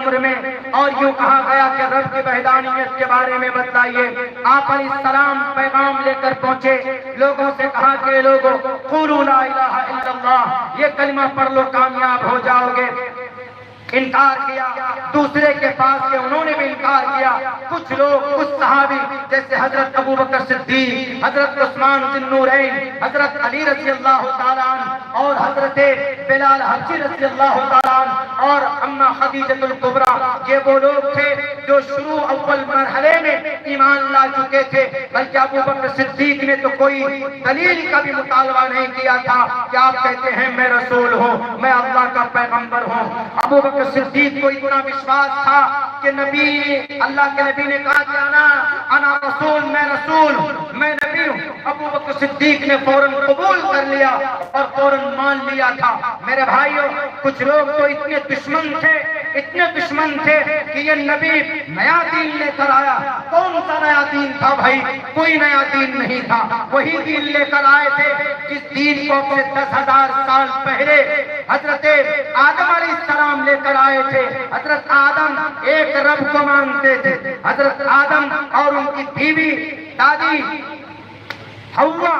عمر میں، اور یوں کہا گیا کہ رب کی وحدانیت کے بارے میں بتلائیے۔ آپ علیہ السلام پیغام لے کر پہنچے، لوگوں سے کہا کہ لوگوں قولوا لا الہ الا اللہ، یہ کلمہ پڑھ لو کامیاب ہو جاؤ گے۔ انکار کیا، دوسرے کے پاس گئے، انہوں نے بھی انکار کیا۔ کچھ لوگ، کچھ صحابی جیسے حضرت ابو بکر صدیق، حضرت عثمان ذی النورین، حضرت علی رضی اللہ تعالیٰ عنہ، اور حضرت بلال حبشی رضی اللہ تعالیٰ عنہ، اور اماں خدیجۃ الکبریٰ، یہ وہ لوگ تھے جو شروع اول مرحلے میں ایمان لا چکے تھے، بلکہ ابو بکر صدیق نے تو کوئی دلیل کا بھی مطالبہ نہیں کیا تھا کہ آپ کہتے ہیں میں رسول ہوں، میں اللہ کا پیغمبر ہوں۔ ابو بکر صدیق کو اتنا وشواس تھا کہ اللہ کے نبی نے کہا کہ انا رسول، میں رسول ہوں، میں نبی ہوں۔ ابو بکر صدیق نے فوراً قبول کر لیا اور فوراً مان لیا تھا۔ میرے بھائیوں، کچھ لوگ تو اتنے دشمن تھے کہ یہ نبی نیا دین لے کر آیا۔ کون سا نیا دین تھا بھائی؟ کوئی نیا دین نہیں تھا، وہی دین لے کر آئے تھے جس دین کو اپنے 10,000 سال پہلے حضرت آدم علیہ السلام لے کر آئے تھے۔ حضرت آدم ایک رب کو مانتے تھے، حضرت آدم اور ان کی بیوی دادی حوا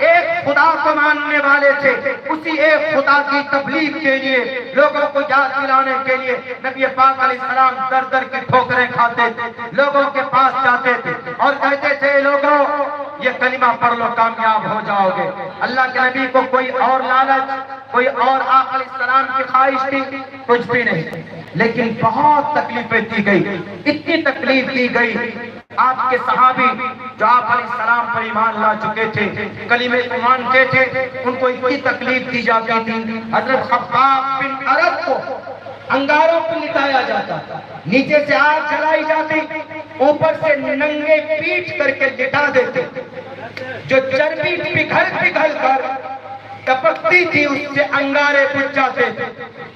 ایک خدا کو ماننے والے تھے۔ اسی ایک خدا کی تبلیغ کے لیے، لوگوں کو یاد دلانے کے لیے نبی پاک علیہ السلام در در کی ٹھوکریں کھاتے تھے، لوگوں کے پاس جاتے تھے اور کہتے تھے لوگوں یہ کلمہ پڑھ لو کامیاب ہو جاؤ گے۔ اللہ کے نبی کو کوئی اور لالچ، کوئی اور آقا علیہ السلام کی خواہش تھی؟ کچھ بھی نہیں، لیکن بہت تکلیفیں دی گئی، اتنی تکلیف دی گئی۔ آپ کے صحابی جو آپ علیہ السلام پر ایمان لا چکے تھے، کلمے کو مانتے تھے، ان کو اتنی تکلیف دی جاتی تھی۔ حضرت خباب بن ارد کو انگاروں پر لٹایا جاتا، نیچے سے آگ جلائی جاتی، اوپر سے ننگے پیٹ کر کے لٹا دیتے، جو چربی پگھل کر ٹپکتی تھی اس سے انگارے بجھ جاتے تھے۔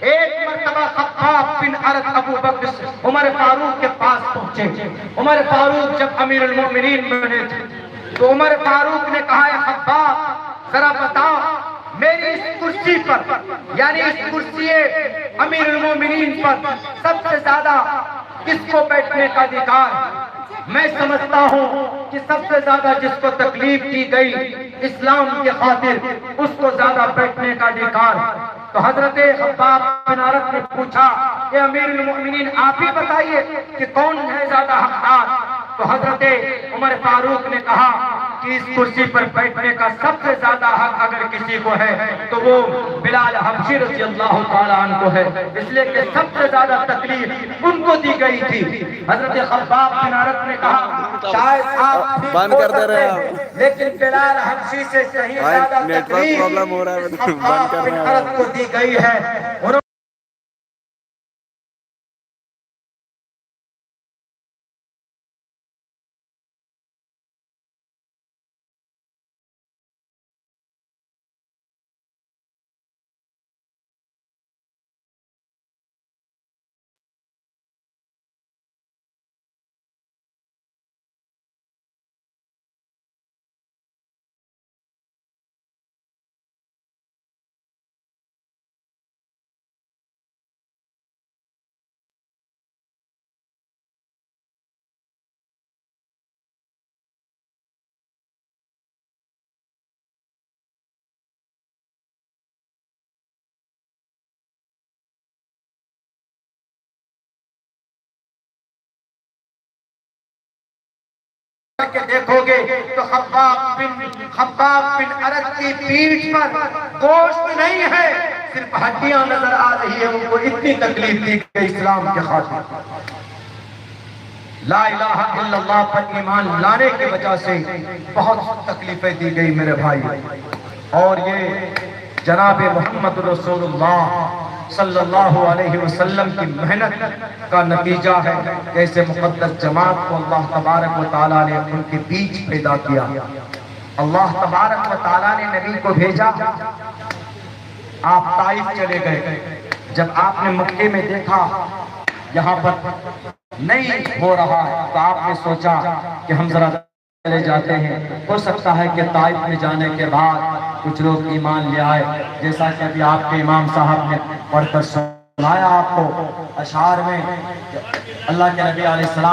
ایک مرتبہ خباب بن ارد ابو بکر عمر فاروق کے پاس پہنچے۔ عمر فاروق جب امیر المومنین بنے تھے تو عمر فاروق نے کہا ہے خباب ذرا بتاؤ میری اس کرسی پر، یعنی اس کرسی امیر المومنین پر سب سے زیادہ کس کو بیٹھنے کا ادھیکار ہے؟ میں سمجھتا ہوں کہ سب سے زیادہ جس کو تکلیف دی گئی اسلام کے خاطر اس کو زیادہ بیٹھنے کا ادھیکار ہے۔ تو حضرت خباب بن ارد نے پوچھا کہ امیر المؤمنین آپ ہی بتائیے کہ کون ہے زیادہ حقدار؟ تو حضرت عمر فاروق نے کہا کہ اس کرسی پر بیٹھنے کا سب سے زیادہ حق اگر کسی کو ہے تو وہ بلال حبشی رضی اللہ تعالیٰ عنہ کو ہے، اس لیے کہ سب سے زیادہ تکلیف ان کو دی گئی تھی۔ حضرت خباب بن ارد نے کہا شاید آپ بند کر دے رہے ہیں، لیکن بلال حبشی سے صحیح زیادہ تکلیف خباب بن ارد کو دی گئی ہے۔ کہ دیکھو گے تو خباب بن ارد کی پیٹھ پر گوشت نہیں ہے، صرف ہڈیاں نظر آ رہی ہے۔ ان کو اتنی تکلیف دی گئی اسلام کے خاطر، لا الہ الا اللہ پر ایمان لانے کی وجہ سے بہت تکلیفیں دی گئی میرے بھائی۔ اور یہ جناب محمد رسول اللہ صلی اللہ علیہ وسلم کی محنت کا نتیجہ ہے۔ ایسے مقدس جماعت کو اللہ تبارک و تعالیٰ نے ان کے بیچ پیدا کیا۔ اللہ تبارک و تعالیٰ نے نبی کو بھیجا، آپ طائف چلے گئے۔ جب آپ نے مکے میں دیکھا یہاں پر نہیں ہو رہا ہے تو آپ نے سوچا کہ ہم ذرا چلے جاتے ہیں، ہو سکتا ہے کہ طائف میں جانے کے بعد کچھ لوگ ایمان لے آئے، جیسا کہ ابھی آپ کے امام صاحب نے پڑھ کر سنایا آپ کو اشعار میں اللہ کے نبی علیہ السلام